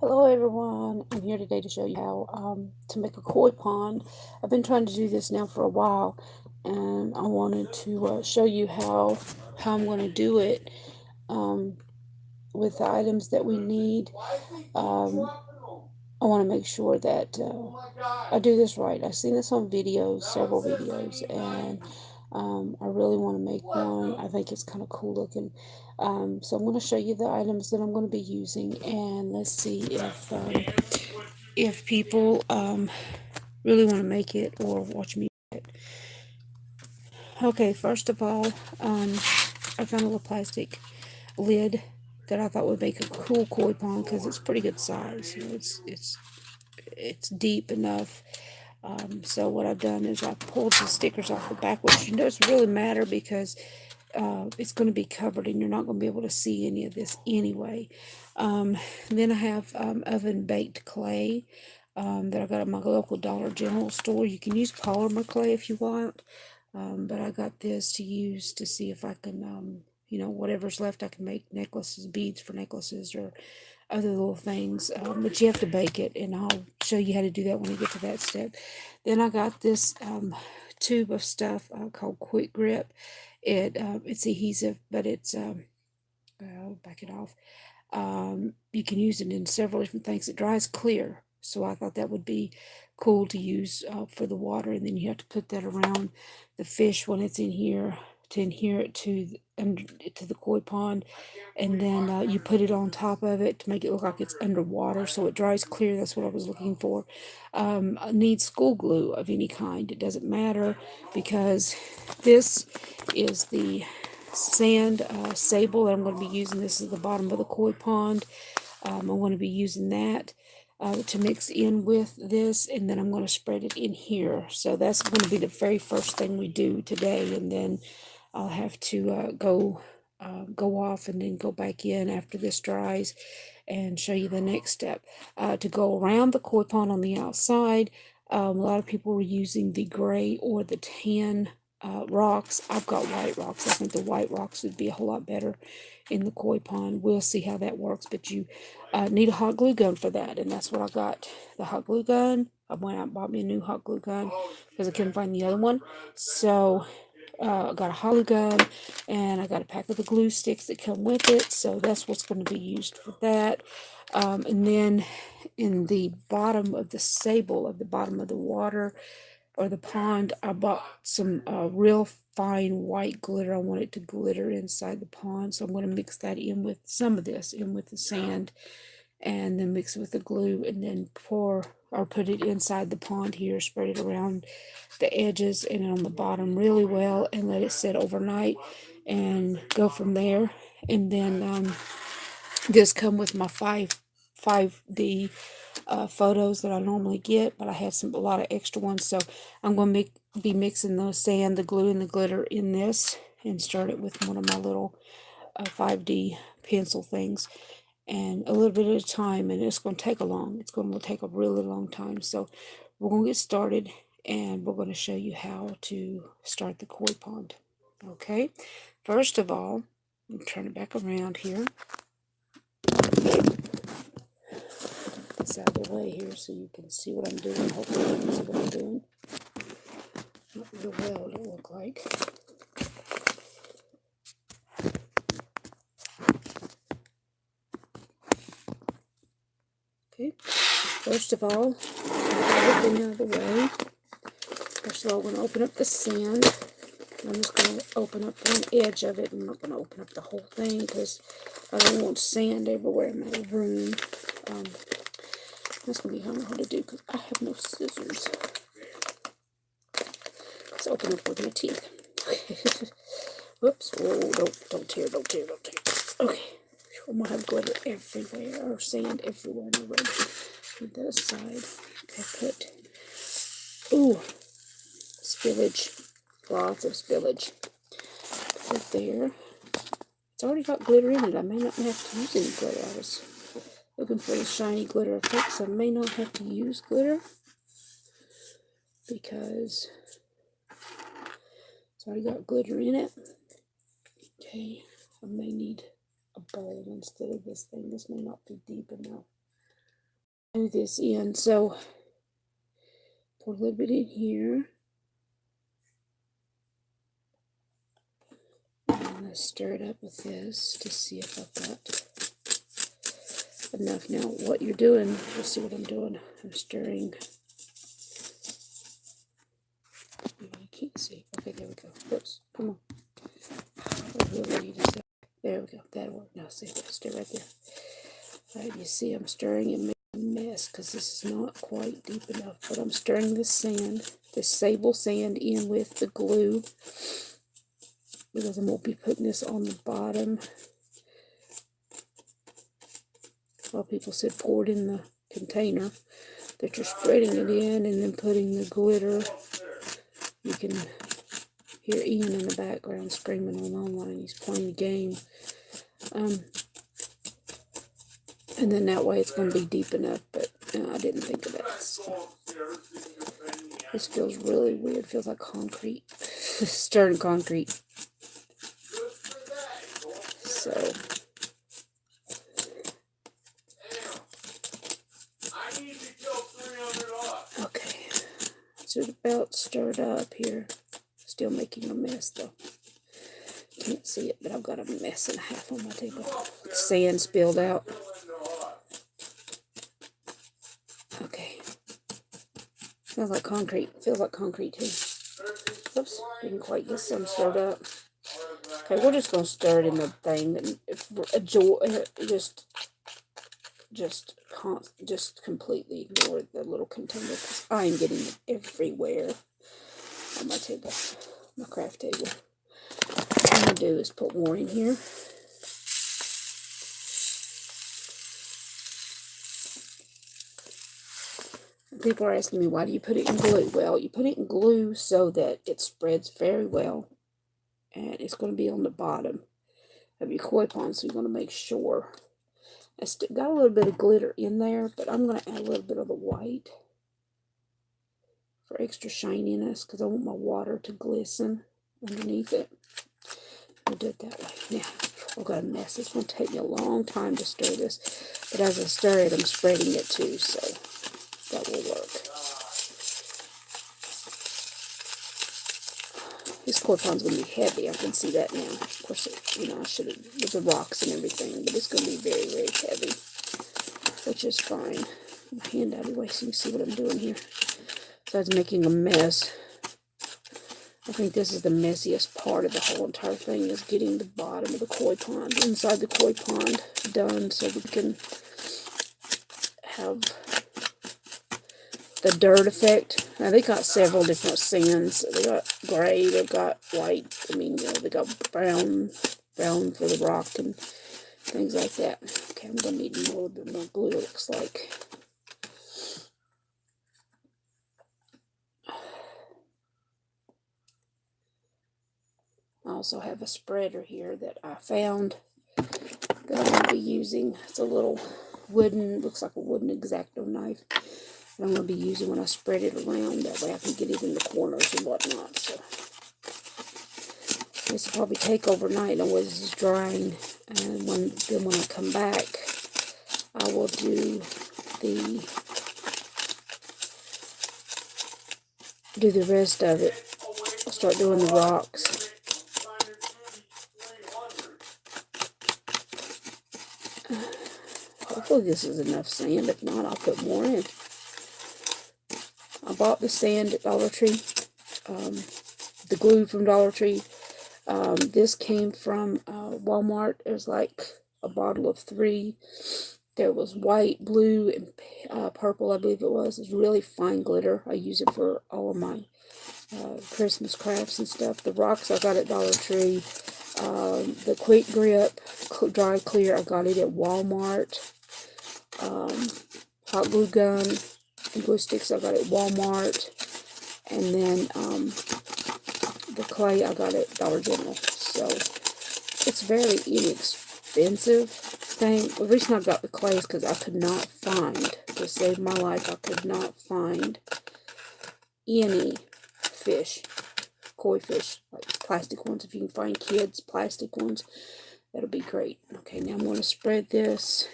Hello everyone, I'm here today to show you how to make a koi pond. I've been trying to do this now for a while, and I wanted to show you how I'm going to do it um, with the items that we need. Um, I want to make sure that I do this right. I've seen this on videos, several videos, and I really want to make one. I think it's kind of cool looking. So I'm going to show you the items that I'm going to be using, and let's see if people really want to make it or watch me make it. Okay, first of all, I found a little plastic lid that I thought would make a cool koi pond because it's pretty good size. You know, it's deep enough. So what I've done is I pulled the stickers off the back, which doesn't really matter because it's going to be covered and you're not going to be able to see any of this anyway. Then I have oven baked clay that I got at my local Dollar General store. You can use polymer clay if you want, but I got this to use to see if I can, whatever's left, I can make necklaces, beads for necklaces, or other little things. But you have to bake it, and I'll show you how to do that when we get to that step. Then I got this tube of stuff called Quick Grip. It's adhesive, but I'll back it off. You can use it in several different things. It dries clear, so I thought that would be cool to use for the water. And then you have to put that around the fish when it's in here to adhere it to the koi pond, and then you put it on top of it to make it look like it's underwater, so it dries clear. That's what I was looking for. I need school glue of any kind. It doesn't matter because this is the sand sable that I'm going to be using. This is the bottom of the koi pond. I'm going to be using that to mix in with this, and then I'm going to spread it in here. So that's going to be the very first thing we do today, and then I'll have to go off and then go back in after this dries and show you the next step. To go around the koi pond on the outside, a lot of people were using the gray or the tan rocks. I've got white rocks. I think the white rocks would be a whole lot better in the koi pond. We'll see how that works, but you need a hot glue gun for that, and that's what I got. The hot glue gun. I went out and bought me a new hot glue gun because I couldn't find the other one. So I got a hot glue gun, and I got a pack of the glue sticks that come with it. So that's what's going to be used for that. And then in the bottom of the sable, of the bottom of the water or the pond, I bought some real fine white glitter. I want it to glitter inside the pond, so I'm going to mix that in with some of this, in with the sand, and then mix it with the glue, and then pour or put it inside the pond here, spread it around the edges and on the bottom really well, and let it sit overnight, and go from there. And then this come with my 5D photos that I normally get, but I had a lot of extra ones, so I'm going to be mixing the sand, the glue, and the glitter in this, and start it with one of my little 5D pencil things, and a little bit at a time, and it's going to take a really long time. So we're going to get started, and we're going to show you how to start the koi pond. Okay, first of all, I'm turn it back around here. This out of the way here so you can see what I'm doing. Hopefully you can see what I'm doing. Not real well, it don't look like. Okay, first of all, everything out of the way. First of all, I'm going to open up the sand. I'm just going to open up one edge of it. I'm not going to open up the whole thing because I don't want sand everywhere in my room. That's going to be hard to do because I have no scissors. Let's open up with my teeth. Whoops. Whoa, don't tear. Okay. I'm going to have glitter everywhere, or sand everywhere in the room. Put that aside. I put, spillage. Lots of spillage. Put it there. It's already got glitter in it. I may not have to use any glitter. I was looking for the shiny glitter effect, so I may not have to use glitter because it's already got glitter in it. Okay, I may need a bowl instead of this thing. This may not be deep enough. do this in. So pour a little bit in here. I'm going to stir it up with this to see if I've got enough. Now, what you're doing, let's see what I'm doing. I'm stirring. You can't see. Okay, there we go. Whoops, come on. I really need to stay. There we go. That'll work. Now, see, stay right there. All right, you see I'm stirring and making a mess because this is not quite deep enough. But I'm stirring this sand, this sable sand, in with the glue because I'm going to be putting this on the bottom. A lot of people said pour it in the container, that you're spreading it in and then putting the glitter. You can hear Ian in the background screaming on online. He's playing a game. And then that way it's going to be deep enough, but I didn't think of that. So. This feels really weird. It feels like concrete. Stirring concrete. So. Okay. So it's about stirred up here. Still making a mess though. Can't see it, but I've got a mess and a half on my table. Sand spilled out. Okay. Feels like concrete. Feels like concrete too. Oops, didn't quite get some stirred up. Okay, we're just gonna stir it in the thing and just completely ignore the little container because I'm getting it everywhere on my table, my craft table. What I'm gonna do is put more in here. People are asking me, why do you put it in glue? Well, you put it in glue so that it spreads very well. And it's going to be on the bottom of your koi pond, so you're going to make sure. I still got a little bit of glitter in there, but I'm going to add a little bit of the white for extra shininess because I want my water to glisten underneath it. I'll do it that way. Now, I've got a mess. It's going to take me a long time to stir this, but as I stir it, I'm spreading it too, so that will work. This koi pond's going to be heavy. I can see that now. Of course, I should have, with the rocks and everything, but it's going to be very, very heavy, which is fine. My hand out of the way so you can see what I'm doing here. Besides making a mess, I think this is the messiest part of the whole entire thing, is getting the bottom of the koi pond, inside the koi pond, done so we can have the dirt effect. Now they got several different sands. They got gray, they've got white. They got brown for the rock and things like that. Okay, I'm gonna need a little bit more glue. It looks like. I also have a spreader here that I found that I'm gonna be using. It's a little wooden, looks like a wooden X-Acto knife. I'm going to be using when I spread it around. That way I can get it in the corners and whatnot. So this will probably take overnight. While this is drying, and when I come back, I will do the rest of it. I'll start doing the rocks. Hopefully this is enough sand. If not, I'll put more in. I bought the sand at Dollar Tree, the glue from Dollar Tree. This came from Walmart. It was like a bottle of 3. There was white, blue, and purple, I believe it was. It's really fine glitter. I use it for all of my Christmas crafts and stuff. The rocks I got at Dollar Tree. The Quick Grip Dry Clear, I got it at Walmart. Hot glue gun and glue sticks I got at Walmart. And then the clay I got at Dollar General. So it's very inexpensive thing. The reason I got the clay is because I could not find, to save my life, I could not find any fish, koi fish, like plastic ones. If you can find kids' plastic ones, that'll be great. Okay, now I'm going to spread this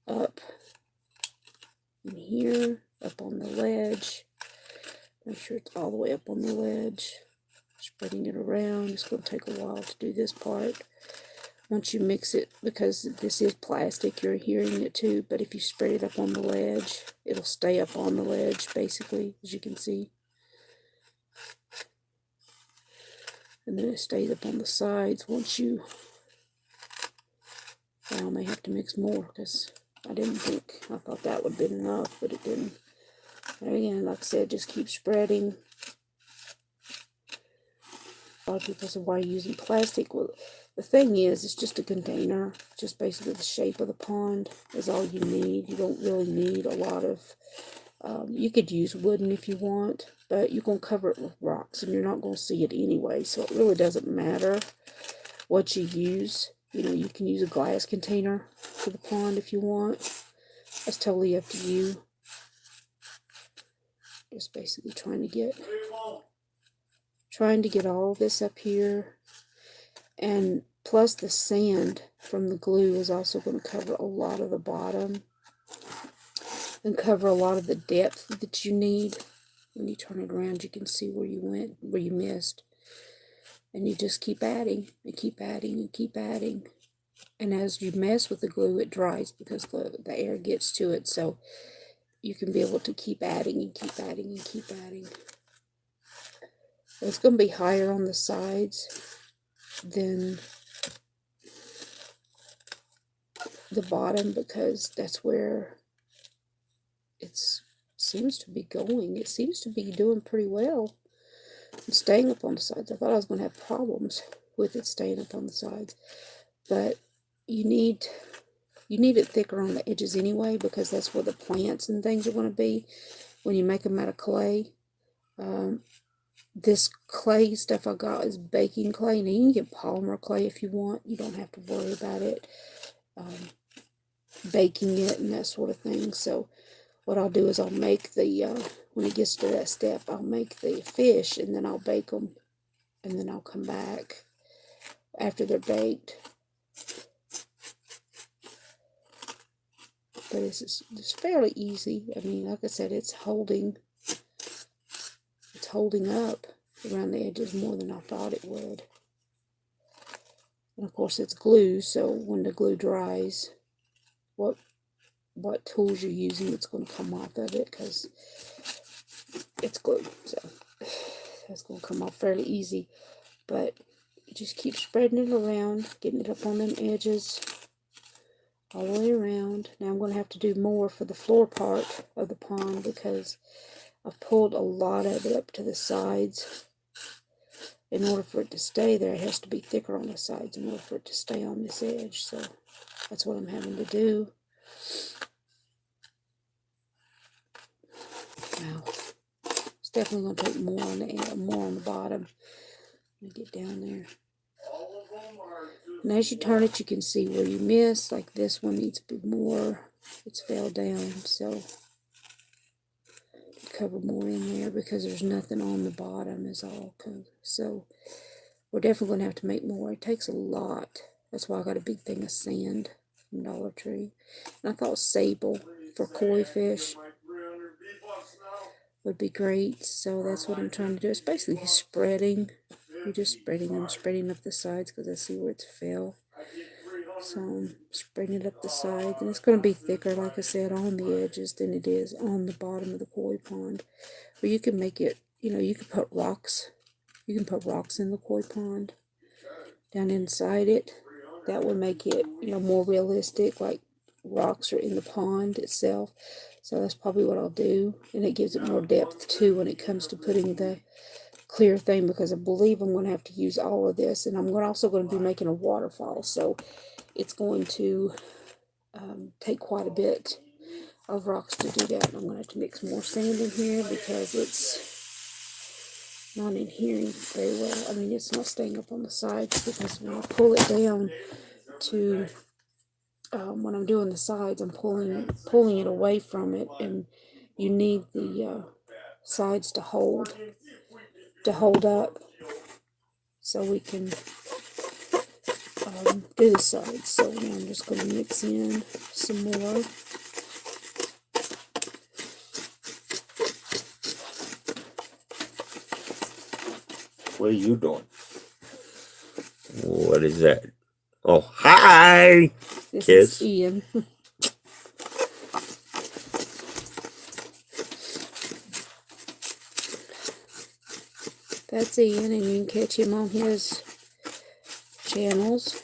up in here, up on the ledge. Make sure it's all the way up on the ledge. Spreading it around. It's going to take a while to do this part. Once you mix it, because this is plastic, you're hearing it too, but if you spread it up on the ledge, it'll stay up on the ledge, basically, as you can see. And then it stays up on the sides once you... I may have to mix more, because I thought that would have been enough, but it didn't. And again, like I said, just keep spreading. A lot of people say, why are you using plastic? Well, the thing is, it's just a container. Just basically the shape of the pond is all you need. You don't really need a lot of... you could use wooden if you want, but you're going to cover it with rocks, and you're not going to see it anyway, so it really doesn't matter what you use. You know, you can use a glass container for the pond if you want. That's totally up to you. Just basically trying to get all this up here. And plus the sand from the glue is also going to cover a lot of the bottom and cover a lot of the depth that you need. When you turn it around, you can see where you went, where you missed. And you just keep adding and keep adding and keep adding. And as you mess with the glue, it dries because the air gets to it. So you can be able to keep adding and keep adding and keep adding. It's going to be higher on the sides than the bottom because that's where it seems to be going. It seems to be doing pretty well and staying up on the sides. I thought I was going to have problems with it staying up on the sides, but you need it thicker on the edges anyway, because that's where the plants and things are going to be when you make them out of clay. This clay stuff I got is baking clay. Now you can get polymer clay if you want. You don't have to worry about it baking it and that sort of thing. So what I'll do is I'll make the when it gets to that step, I'll make the fish and then I'll bake them, and then I'll come back after they're baked. But it's fairly easy. I mean, like I said, it's holding up around the edges more than I thought it would. And of course it's glue, so when the glue dries, what tools you're using, it's going to come off of it because it's glue. So that's going to come off fairly easy. But you just keep spreading it around, getting it up on them edges all the way around. Now I'm going to have to do more for the floor part of the pond because I've pulled a lot of it up to the sides. In order for it to stay there, it has to be thicker on the sides in order for it to stay on this edge. So that's what I'm having to do. Now, it's definitely going to take more on the bottom. Let me get down there. And as you turn it, you can see where you missed. Like this one needs to be more. It's fell down, so cover more in there because there's nothing on the bottom is all. So we're definitely going to have to make more. It takes a lot. That's why I got a big thing of sand from Dollar Tree. And I thought sable for koi fish would be great. So that's what I'm trying to do. It's basically spreading. You're just spreading them, spreading up the sides because I see where it's fell. So I'm spreading it up the sides, and it's going to be thicker, like I said, on the edges than it is on the bottom of the koi pond. Or you can make it, you know, you can put rocks. You can put rocks in the koi pond down inside it. That would make it, you know, more realistic, like rocks are in the pond itself. So that's probably what I'll do, and it gives it more depth too when it comes to putting the clear thing, because I believe I'm going to have to use all of this, and I'm also going to be making a waterfall, so it's going to take quite a bit of rocks to do that. And I'm going to have to mix more sand in here because it's not adhering very well. I mean, it's not staying up on the sides because when I pull it down to when I'm doing the sides, I'm pulling it away from it, and you need the sides to hold up so we can do the sides. So now I'm just going to mix in some more. What are you doing? What is that? Oh, hi! This Kiss. is Ian. That's Ian, and you can catch him on his channels.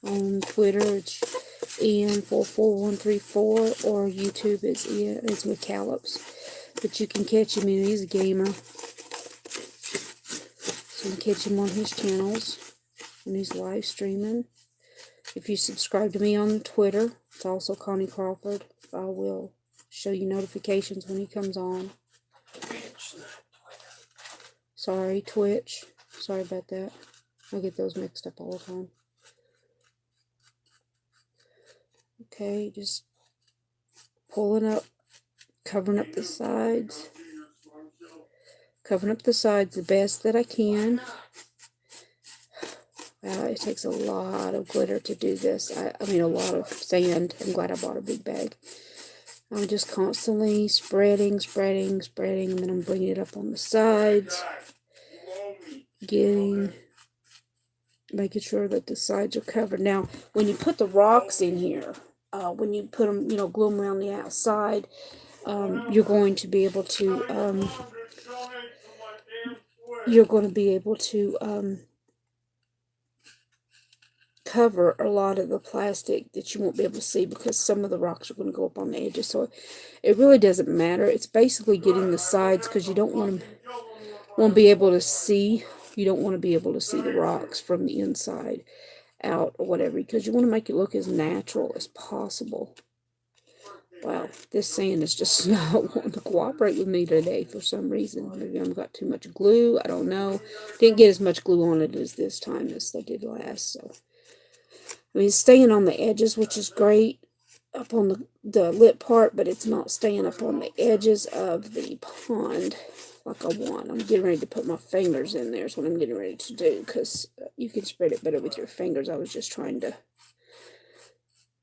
On Twitter, it's Ian44134, or YouTube is Ian, it's McCallops. But you can catch him, and he's a gamer. So you can catch him on his channels, and he's live streaming. If you subscribe to me on Twitter, it's also Connie Crawford. I will show you notifications when he comes on. Sorry, Twitch. Sorry about that. I get those mixed up all the time. Okay, just pulling up, covering up the sides. Covering up the sides the best that I can. It takes a lot of glitter to do this. I mean, a lot of sand. I'm glad I bought a big bag. I'm just constantly spreading, and then I'm bringing it up on the sides. Making sure that the sides are covered. Now, when you put the rocks in here, when you put them, glue them around the outside, you're going to be able to, cover a lot of the plastic that you won't be able to see, because some of the rocks are going to go up on the edges. So it really doesn't matter. It's basically getting the sides, because you don't want to be able to see. You don't want to be able to see the rocks from the inside out or whatever, because you want to make it look as natural as possible. Wow, this sand is just not wanting to cooperate with me today for some reason. Maybe I've got too much glue. I don't know. Didn't get as much glue on it as this time as I did last. So, I mean, it's staying on the edges, which is great, up on the lip part, but it's not staying up on the edges of the pond like I want. I'm getting ready to put my fingers in there is what I'm getting ready to do, because you can spread it better with your fingers. I was just trying to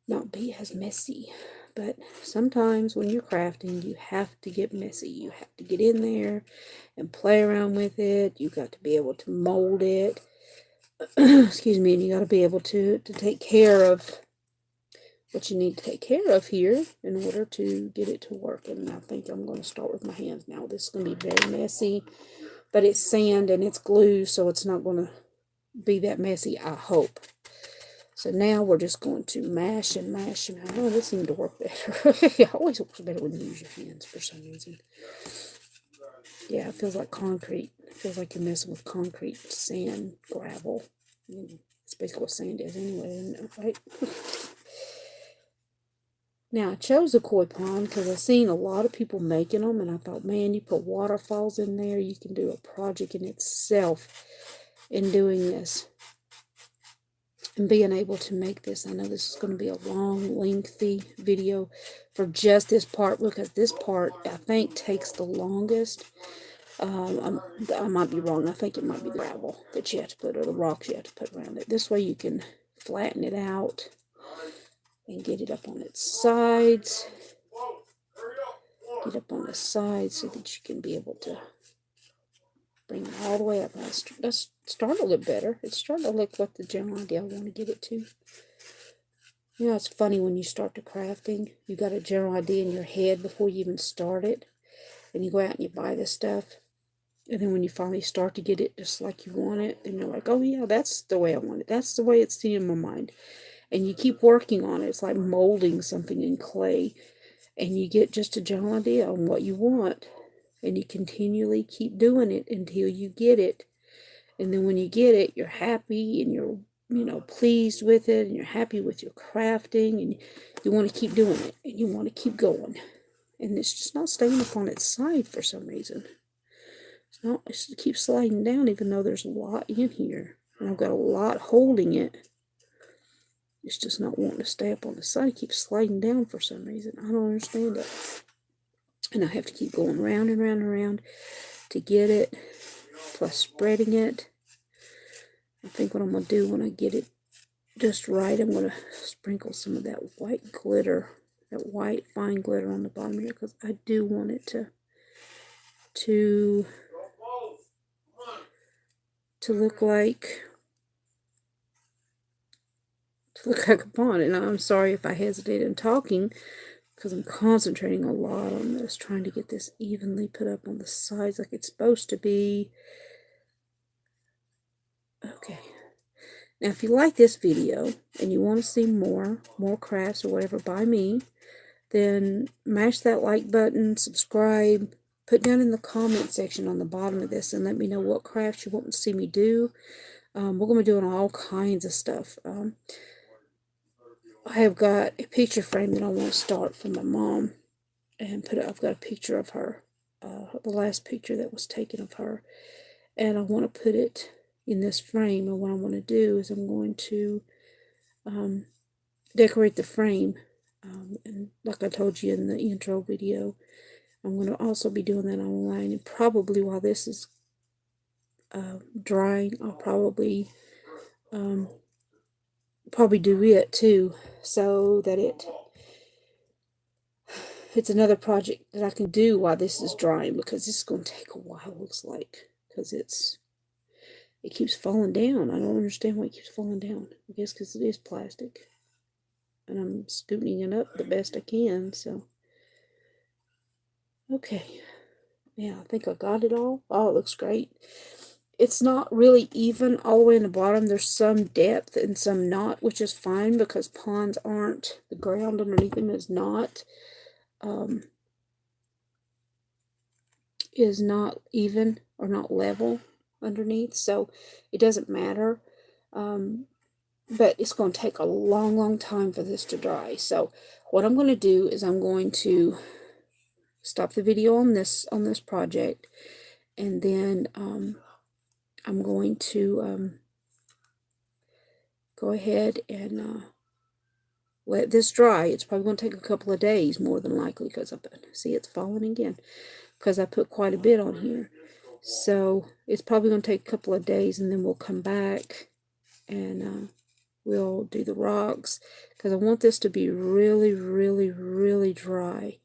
not be as messy. But sometimes when you're crafting, you have to get messy. You have to get in there and play around with it. You got to be able to mold it. Excuse me, and you got to be able to take care of what you need to take care of here in order to get it to work. And I think I'm going to start with my hands now. This is going to be very messy, but it's sand and it's glue, so it's not going to be that messy, I hope. So now we're just going to mash and mash. And oh, this seemed to work better. It always works better when you use your hands for some reason. Yeah, it feels like concrete. It feels like you're messing with concrete, sand, gravel. It's basically what sand is anyway, isn't it? Right? Now, I chose a koi pond because I've seen a lot of people making them, and I thought, man, you put waterfalls in there, you can do a project in itself in doing this. And being able to make this. I know this is going to be a long, lengthy video for just this part, because this part, I think, takes the longest. I might be wrong. I think it might be the gravel that you have to put, or the rocks you have to put around it. This way you can flatten it out and get it up on its sides. Get up on the sides so that you can be able to bring it all the way up. Let's start a little better. It's starting to look like the general idea I want to get it to. You know, it's funny when you start the crafting, you got a general idea in your head before you even start it. And you go out and you buy this stuff. And then when you finally start to get it just like you want it, then you're like, oh yeah, that's the way I want it. That's the way it's seen in my mind. And you keep working on it. It's like molding something in clay. And you get just a general idea on what you want. And you continually keep doing it until you get it. And then when you get it, you're happy and you're, pleased with it, and you're happy with your crafting, and you want to keep doing it, and you want to keep going. And it's just not staying up on its side for some reason. It keeps sliding down, even though there's a lot in here. And I've got a lot holding it. It's just not wanting to stay up on the side. It keeps sliding down for some reason. I don't understand it. And I have to keep going round and round and round to get it, plus spreading it. I think what I'm going to do when I get it just right, I'm going to sprinkle some of that white glitter, that white fine glitter on the bottom here, because I do want it to to look like a pond. And I'm sorry if I hesitate in talking, because I'm concentrating a lot on this, trying to get this evenly put up on the sides like it's supposed to be. Okay. Now, if you like this video and you want to see more crafts or whatever by me, then mash that like button, subscribe, put down in the comment section on the bottom of this and let me know what crafts you want to see me do. We're going to be doing all kinds of stuff. I have got a picture frame that I want to start from my mom and put it. I've got a picture of her, the last picture that was taken of her, and I want to put it in this frame. And what I want to do is I'm going to decorate the frame, and like I told you in the intro video, I'm going to also be doing that online. And probably while this is drying, I'll probably do it too, so that it's another project that I can do while this is drying, because this is going to take a while, it looks like, because it keeps falling down. I don't understand why it keeps falling down. I guess because it is plastic, and I'm scooting it up the best I can. So okay, yeah, I think I got it all. Oh, it looks great. It's not really even all the way in the bottom. There's some depth and some not, which is fine, because ponds aren't, the ground underneath them is not even or not level underneath, so it doesn't matter. But it's going to take a long time for this to dry. So what I'm going to do is I'm going to stop the video on this project, and then I'm going to go ahead and let this dry. It's probably going to take a couple of days, more than likely, because see, it's falling again, because I put quite a bit on here. So it's probably going to take a couple of days, and then we'll come back and we'll do the rocks, because I want this to be really dry,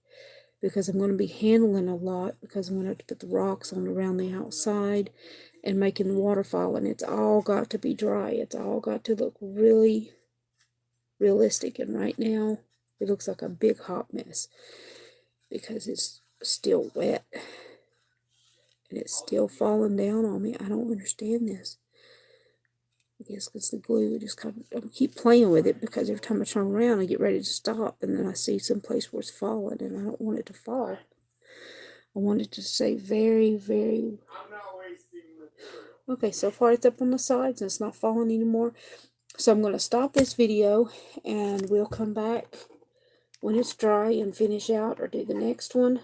because I'm going to be handling a lot, because I'm going to have to put the rocks on around the outside and making the waterfall, and it's all got to be dry. It's all got to look really realistic, and right now it looks like a big hot mess because it's still wet and it's still falling down on me. I don't understand this. I guess because the glue just kind of, I keep playing with it, because every time I turn around I get ready to stop, and then I see some place where it's falling, and I don't want it to fall. I want it to stay very okay. So far it's up on the sides and it's not falling anymore. So I'm going to stop this video, and we'll come back when it's dry and finish out or do the next one.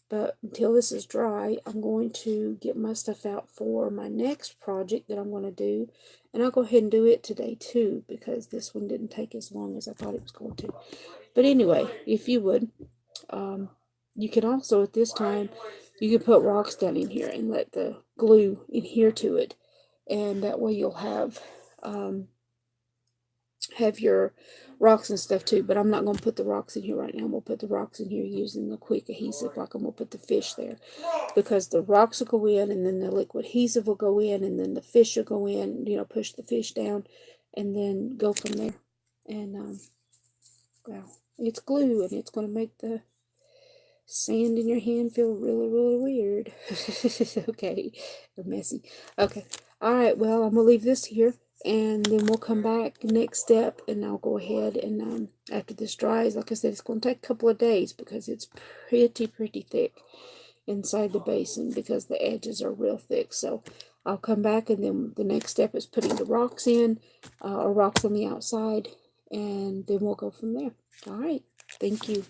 But until this is dry, I'm going to get my stuff out for my next project that I'm going to do. And I'll go ahead and do it today too, because this one didn't take as long as I thought it was going to. But anyway, if you would, you can also at this time, you can put rocks down in here and let the glue adhere to it. And that way you'll have your rocks and stuff too. But I'm not going to put the rocks in here right now. I'm going to put the rocks in here using the quick adhesive, like I'm going to put the fish there, because the rocks will go in, and then the liquid adhesive will go in, and then the fish will go in, push the fish down, and then go from there. And well, it's glue, and it's going to make the sand in your hand feel really weird. Okay, or messy. Okay, all right, well, I'm going to leave this here, and then we'll come back next step, and I'll go ahead and after this dries, like I said, it's going to take a couple of days, because it's pretty thick inside the basin, because the edges are real thick. So I'll come back, and then the next step is putting the rocks in, or rocks on the outside, and then we'll go from there. All right, thank you.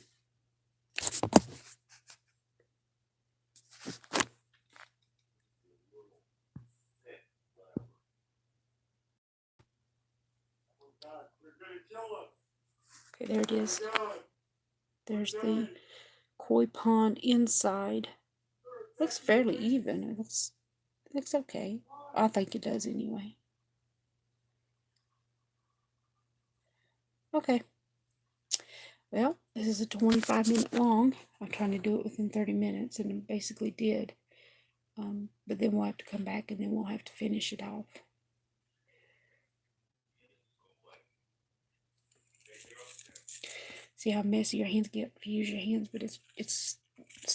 Okay, there it is. There's the koi pond inside. Looks fairly even. It looks okay. I think it does anyway. Okay. Well, this is a 25-minute long. I'm trying to do it within 30 minutes, and I basically did. But then we'll have to come back and then we'll have to finish it off. See how messy your hands get if you use your hands, but it's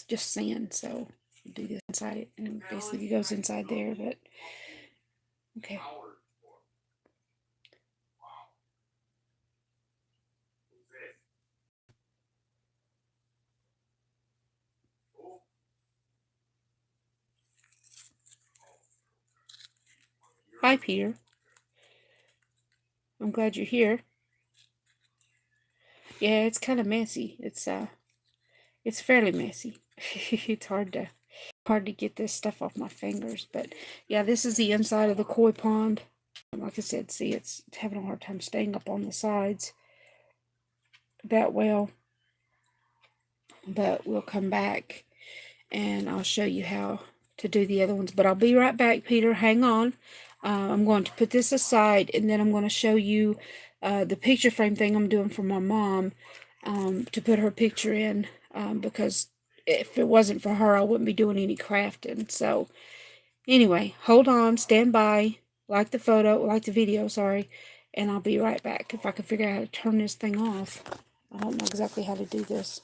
just sand, so do this inside it, and basically it goes inside there. But okay. Hi, Peter. I'm glad you're here. Yeah, it's kind of messy. It's fairly messy. It's hard to get this stuff off my fingers, but yeah, this is the inside of the koi pond. Like I said, see, it's having a hard time staying up on the sides that well, but we'll come back and I'll show you how to do the other ones. But I'll be right back, Peter. Hang on. I'm going to put this aside, and then I'm going to show you the picture frame thing I'm doing for my mom, to put her picture in, because if it wasn't for her, I wouldn't be doing any crafting. So anyway, hold on, stand by, like the video, sorry, and I'll be right back. If I can figure out how to turn this thing off. I don't know exactly how to do this.